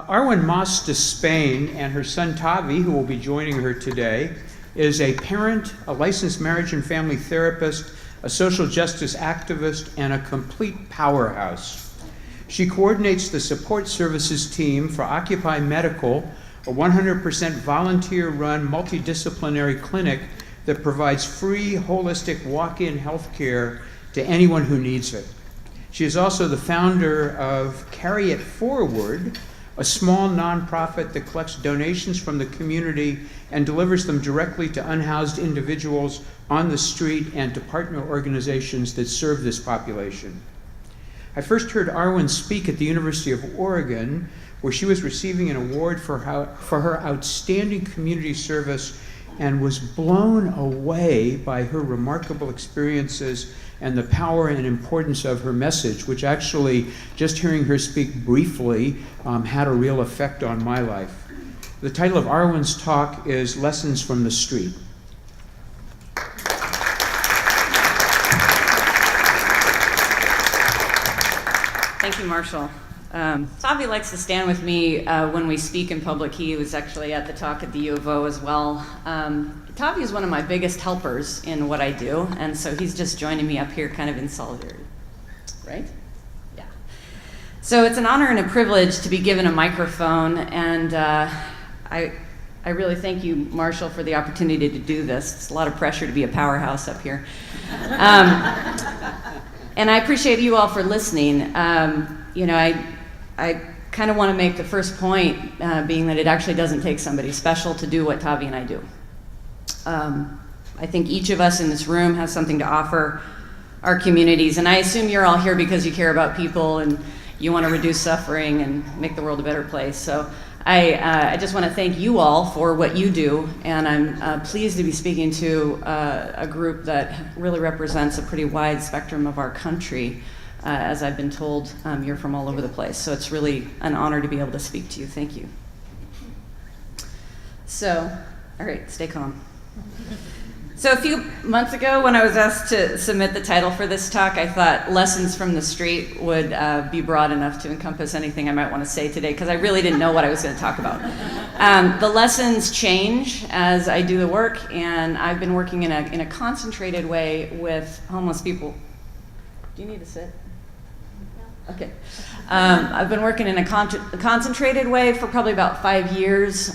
Arwen Maas DeSpain and her son Tavi, who will be joining her today, is a parent, a licensed marriage and family therapist, a social justice activist, and a complete powerhouse. She coordinates the support services team for Occupy Medical, a 100% volunteer-run multidisciplinary clinic that provides free, holistic walk-in health care to anyone who needs it. She is also the founder of Carry It Forward, a small nonprofit that collects donations from the community and delivers them directly to unhoused individuals on the street and to partner organizations that serve this population. I first heard Arwen speak at the University of Oregon, where she was receiving an award for her outstanding community service, and was blown away by her remarkable experiences and the power and importance of her message, which actually, just hearing her speak briefly, had a real effect on my life. The title of Arwen's talk is Lessons from the Street. Thank you, Marshall. Tavi likes to stand with me when we speak in public. He was actually at the talk at the U of O as well. Tavi is one of my biggest helpers in what I do, and so he's just joining me up here kind of in solidarity, right? Yeah. So it's an honor and a privilege to be given a microphone, and I really thank you, Marshall, for the opportunity to do this. It's a lot of pressure to be a powerhouse up here. And I appreciate you all for listening. You know, I kind of want to make the first point being that it actually doesn't take somebody special to do what Tavi and I do. I think each of us in this room has something to offer our communities, and I assume you're all here because you care about people and you want to reduce suffering and make the world a better place. So I just want to thank you all for what you do, and I'm pleased to be speaking to a group that really represents a pretty wide spectrum of our country. As I've been told, you're from all over the place, so it's really an honor to be able to speak to you. Thank you. So, all right, stay calm. So a few months ago, when I was asked to submit the title for this talk, I thought Lessons from the Street would be broad enough to encompass anything I might want to say today, because I really didn't know what I was going to talk about. The lessons change as I do the work, and I've been working in a concentrated way with homeless people. Do you need to sit? Okay. I've been working in a concentrated way for probably about 5 years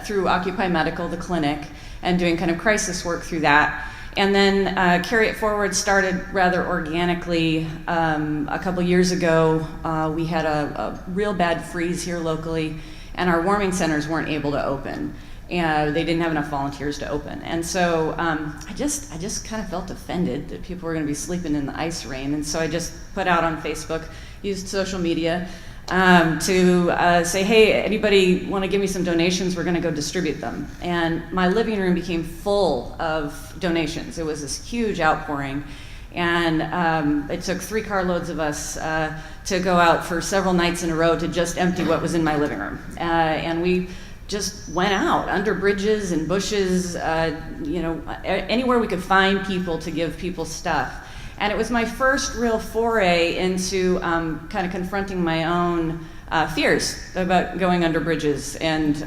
through Occupy Medical, the clinic, and doing kind of crisis work through that. And then Carry It Forward started rather organically. A couple years ago, we had a real bad freeze here locally, and our warming centers weren't able to open. And they didn't have enough volunteers to open. And so I just kind of felt offended that people were going to be sleeping in the ice rain. And so I just put out on Facebook, used social media to say, hey, anybody want to give me some donations? We're going to go distribute them. And my living room became full of donations. It was this huge outpouring. And it took 3 carloads of us to go out for several nights in a row to just empty what was in my living room. And we just went out under bridges and bushes, you know, anywhere we could find people to give people stuff. And it was my first real foray into kind of confronting my own fears about going under bridges and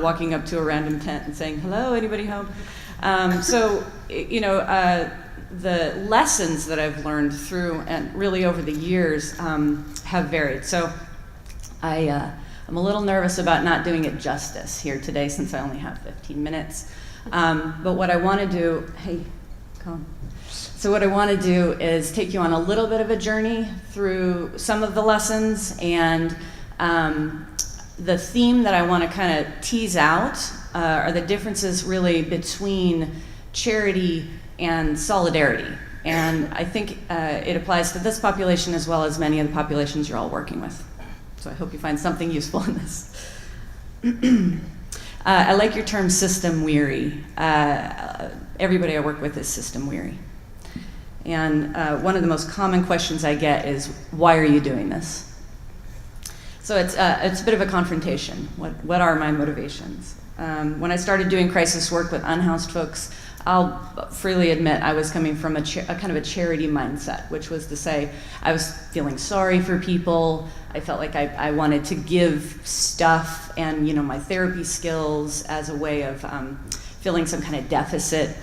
walking up to a random tent and saying, hello, anybody home? So, you know, the lessons that I've learned through and really over the years have varied. So I'm a little nervous about not doing it justice here today since I only have 15 minutes. But what I want to do, hey, come. So what I want to do is take you on a little bit of a journey through some of the lessons, and the theme that I want to kind of tease out are the differences really between charity and solidarity. And I think it applies to this population as well as many of the populations you're all working with. So I hope you find something useful in this. I like your term system weary. Everybody I work with is system weary. And one of the most common questions I get is, why are you doing this? So it's a bit of a confrontation. What are my motivations? When I started doing crisis work with unhoused folks, I'll freely admit I was coming from a kind of a charity mindset, which was to say I was feeling sorry for people. I felt like I wanted to give stuff and, you know, my therapy skills as a way of filling some kind of deficit.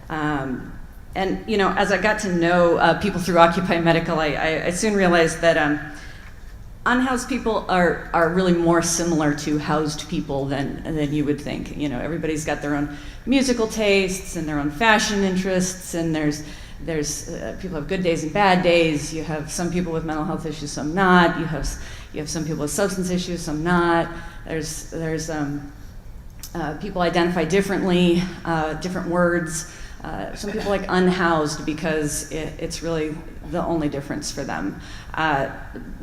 And, you know, as I got to know people through Occupy Medical, I soon realized that unhoused people are really more similar to housed people than you would think. You know, everybody's got their own musical tastes and their own fashion interests, and there's people have good days and bad days. You have some people with mental health issues, some not. You have some people with substance issues, some not. There's people identify differently, different words. Some people like unhoused because it's really the only difference for them.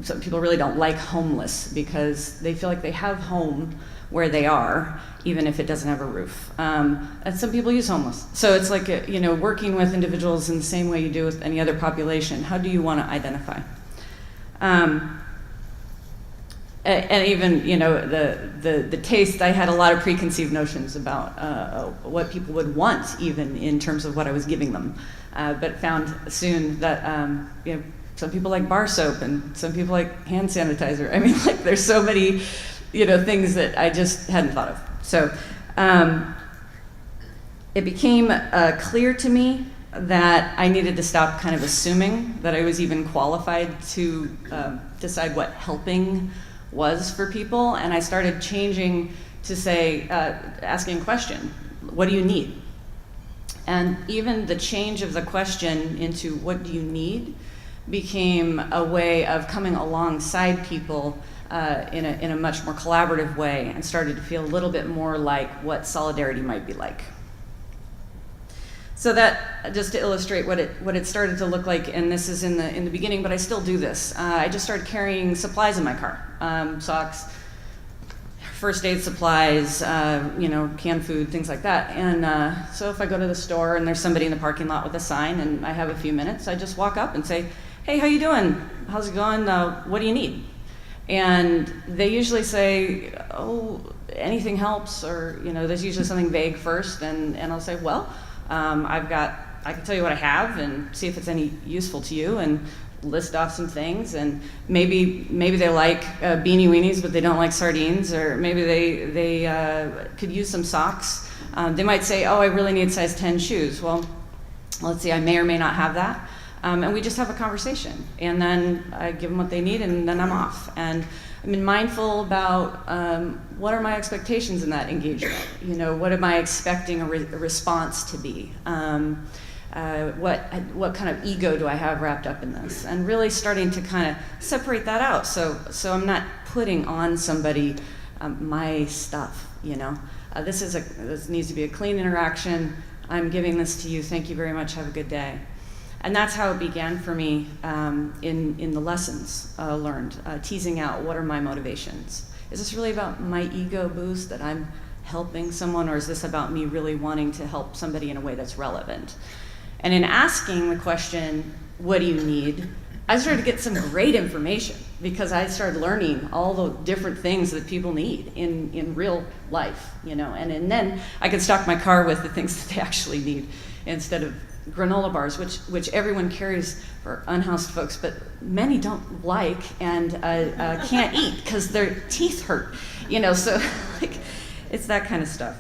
Some people really don't like homeless because they feel like they have home where they are, even if it doesn't have a roof. And some people use homeless. So it's like, you know, working with individuals in the same way you do with any other population. How do you want to identify? And even, you know, the taste, I had a lot of preconceived notions about what people would want, even in terms of what I was giving them. But found soon that, you know, some people like bar soap and some people like hand sanitizer. I mean, like, there's so many, you know, things that I just hadn't thought of. So it became clear to me that I needed to stop kind of assuming that I was even qualified to decide what helping was for people, and I started changing to say, asking a question, what do you need? And even the change of the question into what do you need became a way of coming alongside people in a much more collaborative way, and started to feel a little bit more like what solidarity might be like. So that, just to illustrate what it started to look like, and this is in the beginning, but I still do this. I just started carrying supplies in my car, socks, first aid supplies, you know, canned food, things like that. And so if I go to the store and there's somebody in the parking lot with a sign and I have a few minutes, I just walk up and say, hey, how you doing? How's it going? What do you need? And they usually say, oh, anything helps, or, you know, there's usually something vague first, and I'll say, well, I can tell you what I have and see if it's any useful to you, and list off some things. And maybe they like beanie weenies, but they don't like sardines, or maybe they could use some socks. They might say, oh, I really need size 10 shoes. Well, let's see, I may or may not have that. And we just have a conversation, and then I give them what they need, and then I'm off. And I've been mindful about what are my expectations in that engagement. You know, what am I expecting a response to be? What kind of ego do I have wrapped up in this? And really starting to kind of separate that out, so I'm not putting on somebody my stuff. You know, this needs to be a clean interaction. I'm giving this to you. Thank you very much. Have a good day. And that's how it began for me in the lessons learned, teasing out what are my motivations. Is this really about my ego boost that I'm helping someone, or is this about me really wanting to help somebody in a way that's relevant? And in asking the question, what do you need, I started to get some great information, because I started learning all the different things that people need in real life, you know, and then I could stock my car with the things that they actually need, instead of granola bars, which everyone carries for unhoused folks, but many don't like and can't eat because their teeth hurt, you know. So like, it's that kind of stuff.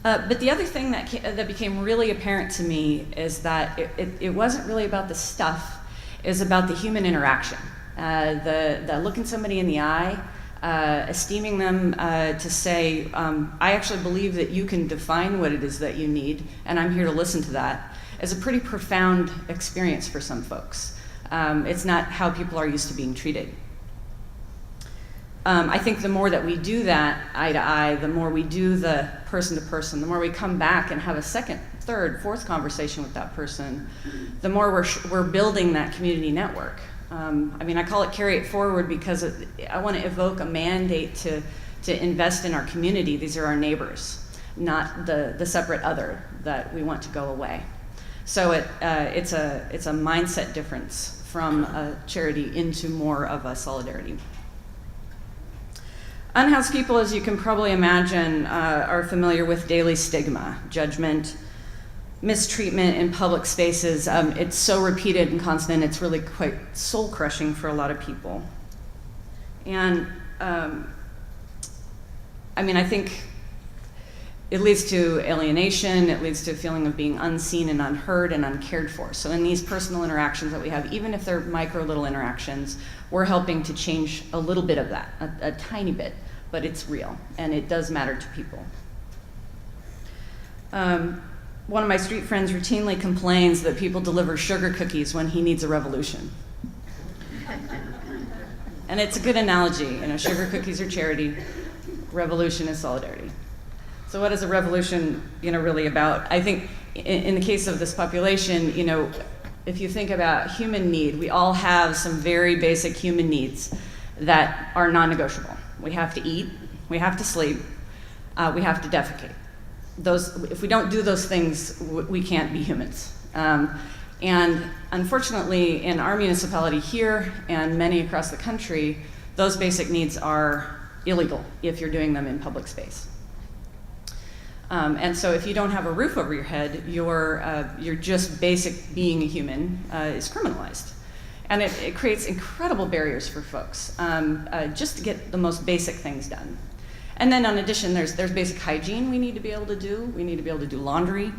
But the other thing that became really apparent to me is that it wasn't really about the stuff; it was about the human interaction, the looking somebody in the eye. Esteeming them to say, I actually believe that you can define what it is that you need, and I'm here to listen to that, is a pretty profound experience for some folks. It's not how people are used to being treated. I think the more that we do that eye to eye, the more we do the person to person, the more we come back and have a second, third, fourth conversation with that person, the more we're building that community network. I mean, I call it carry it forward because I want to evoke a mandate to invest in our community. These are our neighbors, not the separate other that we want to go away. So it's a mindset difference from a charity into more of a solidarity. Unhoused people, as you can probably imagine, are familiar with daily stigma, judgment, mistreatment in public spaces. It's so repeated and constant, it's really quite soul-crushing for a lot of people. And I think it leads to alienation, it leads to a feeling of being unseen and unheard and uncared for. So in these personal interactions that we have, even if they're micro little interactions, we're helping to change a little bit of that, a tiny bit, but it's real, and it does matter to people. One of my street friends routinely complains that people deliver sugar cookies when he needs a revolution. And it's a good analogy, sugar cookies are charity, revolution is solidarity. So what is a revolution, really about? I think in the case of this population, if you think about human need, we all have some very basic human needs that are non-negotiable. We have to eat, we have to sleep, we have to defecate. If we don't do those things, we can't be humans. And unfortunately, in our municipality here and many across the country, those basic needs are illegal if you're doing them in public space. And so if you don't have a roof over your head, your just basic being a human is criminalized. And it creates incredible barriers for folks just to get the most basic things done. And then in addition, there's basic hygiene we need to be able to do. We need to be able to do laundry.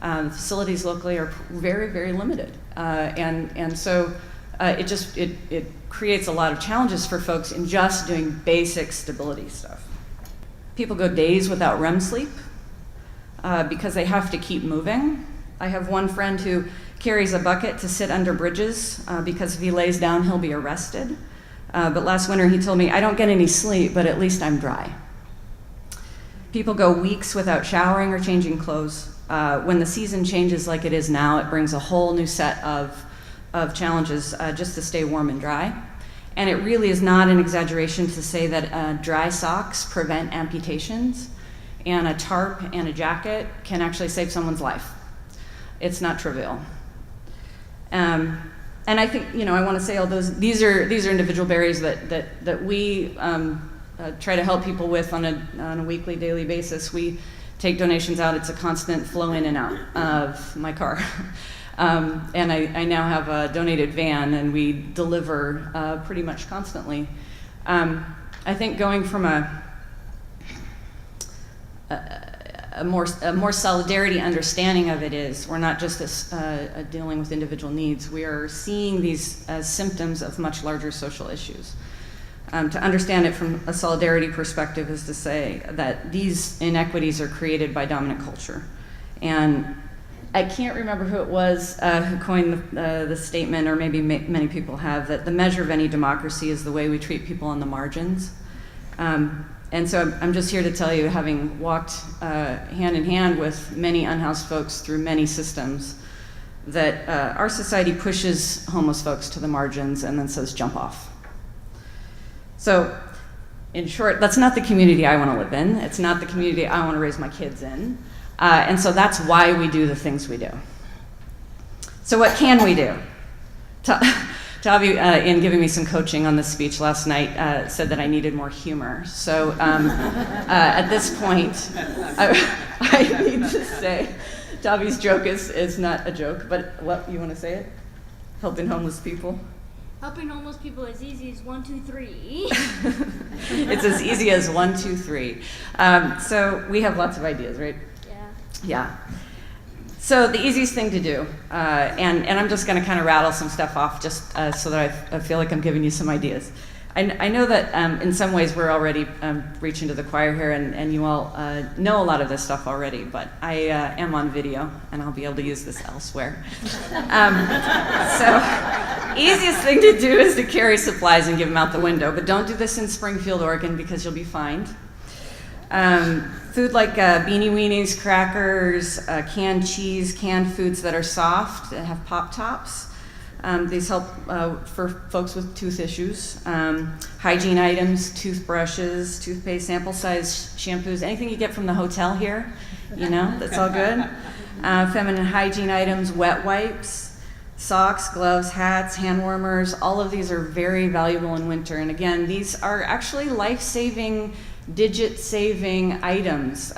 Facilities locally are very, very limited. And so it creates a lot of challenges for folks in just doing basic stability stuff. People go days without REM sleep because they have to keep moving. I have one friend who carries a bucket to sit under bridges because if he lays down, he'll be arrested. But last winter he told me, I don't get any sleep, but at least I'm dry. People go weeks without showering or changing clothes. When the season changes like it is now, it brings a whole new set of challenges just to stay warm and dry. And it really is not an exaggeration to say that dry socks prevent amputations, and a tarp and a jacket can actually save someone's life. It's not trivial. And I think, I want to say all those, these are individual barriers that we try to help people with on a weekly, daily basis. We take donations out. It's a constant flow in and out of my car. And I now have a donated van, and we deliver pretty much constantly. I think going from a more solidarity understanding of it is we're not just dealing with individual needs. We are seeing these as symptoms of much larger social issues. To understand it from a solidarity perspective is to say that these inequities are created by dominant culture. And I can't remember who it was who coined the statement, or maybe many people have, that the measure of any democracy is the way we treat people on the margins. And so I'm just here to tell you, having walked hand in hand with many unhoused folks through many systems, that our society pushes homeless folks to the margins and then says, jump off. So, in short, that's not the community I want to live in. It's not the community I want to raise my kids in. And so that's why we do the things we do. So what can we do? Tavi, in giving me some coaching on this speech last night, said that I needed more humor. So at this point, I need to say, Tavi's joke is not a joke, but what, you want to say it? Helping homeless people? Helping homeless people is easy as 1, 2, 3. It's as easy as 1, 2, 3. So we have lots of ideas, right? Yeah. So the easiest thing to do, and I'm just going to kind of rattle some stuff off just so that I feel like I'm giving you some ideas. I know that in some ways we're already reaching to the choir here, and you all know a lot of this stuff already, but I am on video, and I'll be able to use this elsewhere. So easiest thing to do is to carry supplies and give them out the window, but don't do this in Springfield, Oregon, because you'll be fined. Food like Beanie Weenies, crackers, canned cheese, canned foods that are soft, that have pop tops. These help for folks with tooth issues. Hygiene items, toothbrushes, toothpaste, sample size shampoos, anything you get from the hotel here, that's all good. Feminine hygiene items, wet wipes, Socks, gloves, hats, hand warmers, all of these are very valuable in winter. And again, these are actually life-saving, digit-saving items.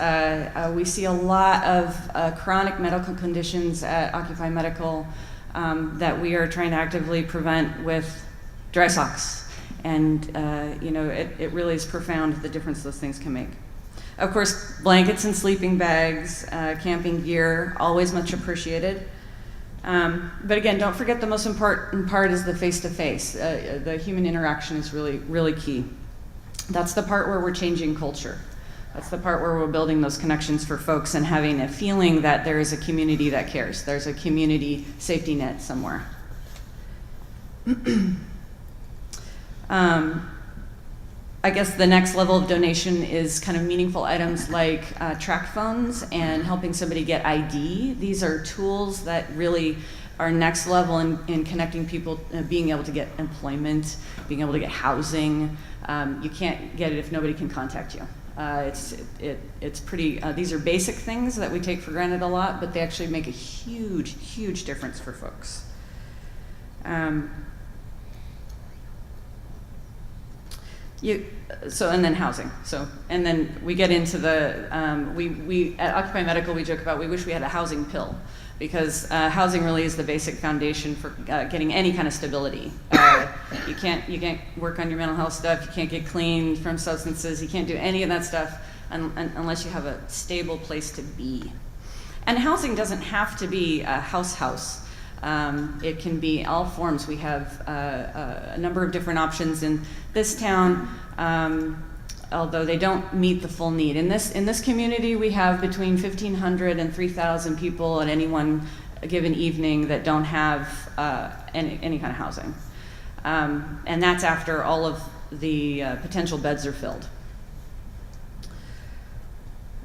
We see a lot of chronic medical conditions at Occupy Medical that we are trying to actively prevent with dry socks. And it really is profound the difference those things can make. Of course, blankets and sleeping bags, camping gear, always much appreciated. But again, don't forget the most important part is the face-to-face. The human interaction is really, really key. That's the part where we're changing culture. That's the part where we're building those connections for folks and having a feeling that there is a community that cares. There's a community safety net somewhere. I guess the next level of donation is kind of meaningful items like track phones and helping somebody get ID. These are tools that really are next level in connecting people, being able to get employment, being able to get housing. You can't get it if nobody can contact you. It's pretty, these are basic things that we take for granted a lot, but they actually make a huge, huge difference for folks. And then housing. And then we get into the, we at Occupy Medical, we joke about, we wish we had a housing pill, because housing really is the basic foundation for getting any kind of stability. You can't work on your mental health stuff, you can't get clean from substances, you can't do any of that stuff unless you have a stable place to be. And housing doesn't have to be a house. It can be all forms. We have a number of different options in this town, although they don't meet the full need. In this community, we have between 1,500 and 3,000 people at any one given evening that don't have any kind of housing. And that's after all of the potential beds are filled.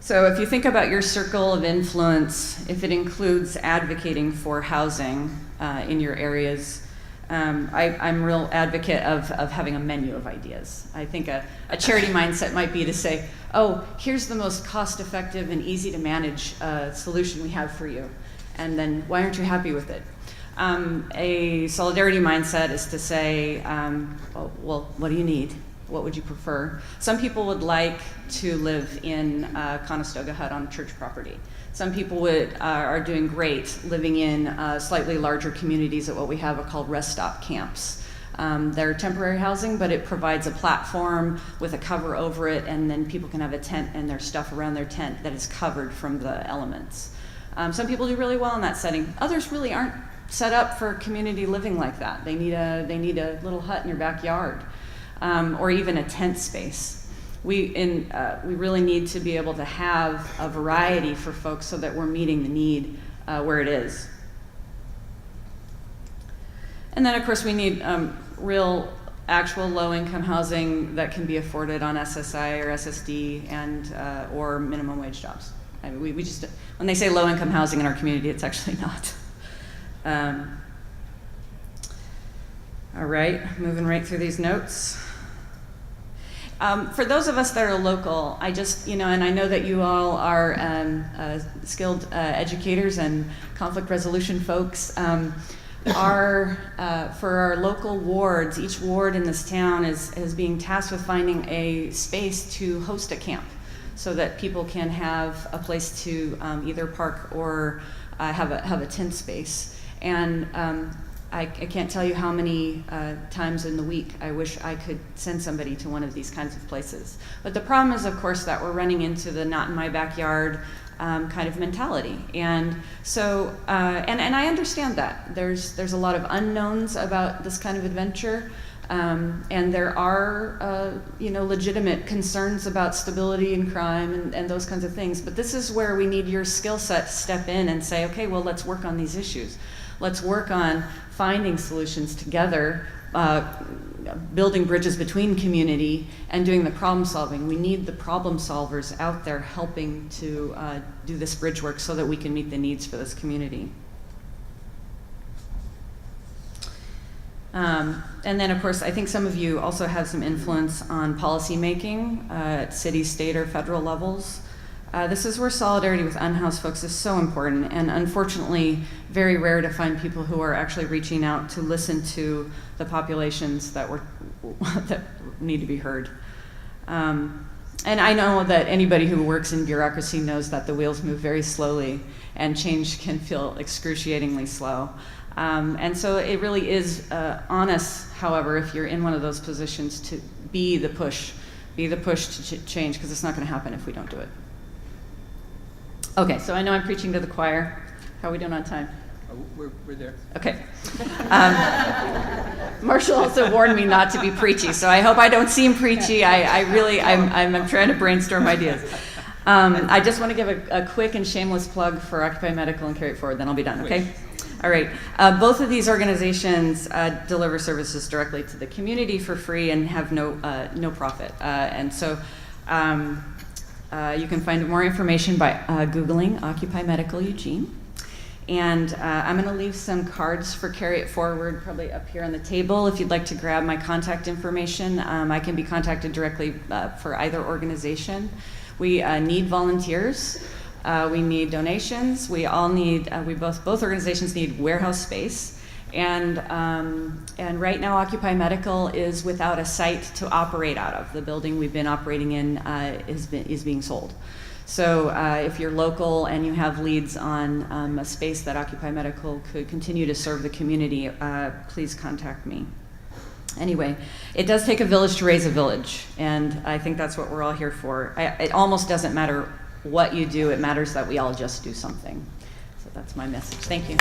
So if you think about your circle of influence, if it includes advocating for housing in your areas, I'm a real advocate of having a menu of ideas. I think a charity mindset might be to say, oh, here's the most cost-effective and easy-to-manage solution we have for you, and then why aren't you happy with it? A solidarity mindset is to say, well, what do you need? What would you prefer? Some people would like to live in a Conestoga hut on church property. Some people are doing great living in slightly larger communities at what we have called rest stop camps. They're temporary housing, but it provides a platform with a cover over it, and then people can have a tent and their stuff around their tent that is covered from the elements. Some people do really well in that setting. Others really aren't set up for community living like that. They need a little hut in your backyard. Or even a tent space. We really need to be able to have a variety for folks so that we're meeting the need where it is. And then, of course, we need real, actual low-income housing that can be afforded on SSI or SSD and or minimum wage jobs. I mean, we just, when they say low-income housing in our community, it's actually not. All right, moving right through these notes. For those of us that are local, I just, and I know that you all are skilled educators and conflict resolution folks. For our local wards, each ward in this town is being tasked with finding a space to host a camp so that people can have a place to either park or have a tent space. And I can't tell you how many times in the week I wish I could send somebody to one of these kinds of places. But the problem is, of course, that we're running into the not in my backyard kind of mentality. And so, and I understand that. There's a lot of unknowns about this kind of adventure. And there are, legitimate concerns about stability and crime and those kinds of things. But this is where we need your skill set to step in and say, okay, well, let's work on these issues. Let's work on finding solutions together, building bridges between community and doing the problem solving. We need the problem solvers out there helping to do this bridge work so that we can meet the needs for this community. And then, of course, I think some of you also have some influence on policy making at city, state, or federal levels. This is where solidarity with unhoused folks is so important, and unfortunately very rare to find people who are actually reaching out to listen to the populations that that need to be heard. And I know that anybody who works in bureaucracy knows that the wheels move very slowly and change can feel excruciatingly slow. And so it really is on us, however, if you're in one of those positions, to be the push to change, because it's not going to happen if we don't do it. Okay, so I know I'm preaching to the choir. How are we doing on time? We're there. Okay. Marshall also warned me not to be preachy, so I hope I don't seem preachy. I'm trying to brainstorm ideas. I just want to give a quick and shameless plug for Occupy Medical and Carry It Forward, then I'll be done, okay? All right. Both of these organizations deliver services directly to the community for free and have no profit. And so you can find more information by Googling Occupy Medical Eugene. And I'm going to leave some cards for Carry It Forward probably up here on the table. If you'd like to grab my contact information, I can be contacted directly for either organization. We need volunteers. We need donations. We all need. Both organizations need warehouse space. And right now, Occupy Medical is without a site to operate out of. The building we've been operating in is being sold. So if you're local and you have leads on a space that Occupy Medical could continue to serve the community, please contact me. Anyway, it does take a village to raise a village, and I think that's what we're all here for. It almost doesn't matter what you do, it matters that we all just do something. So that's my message. Thank you.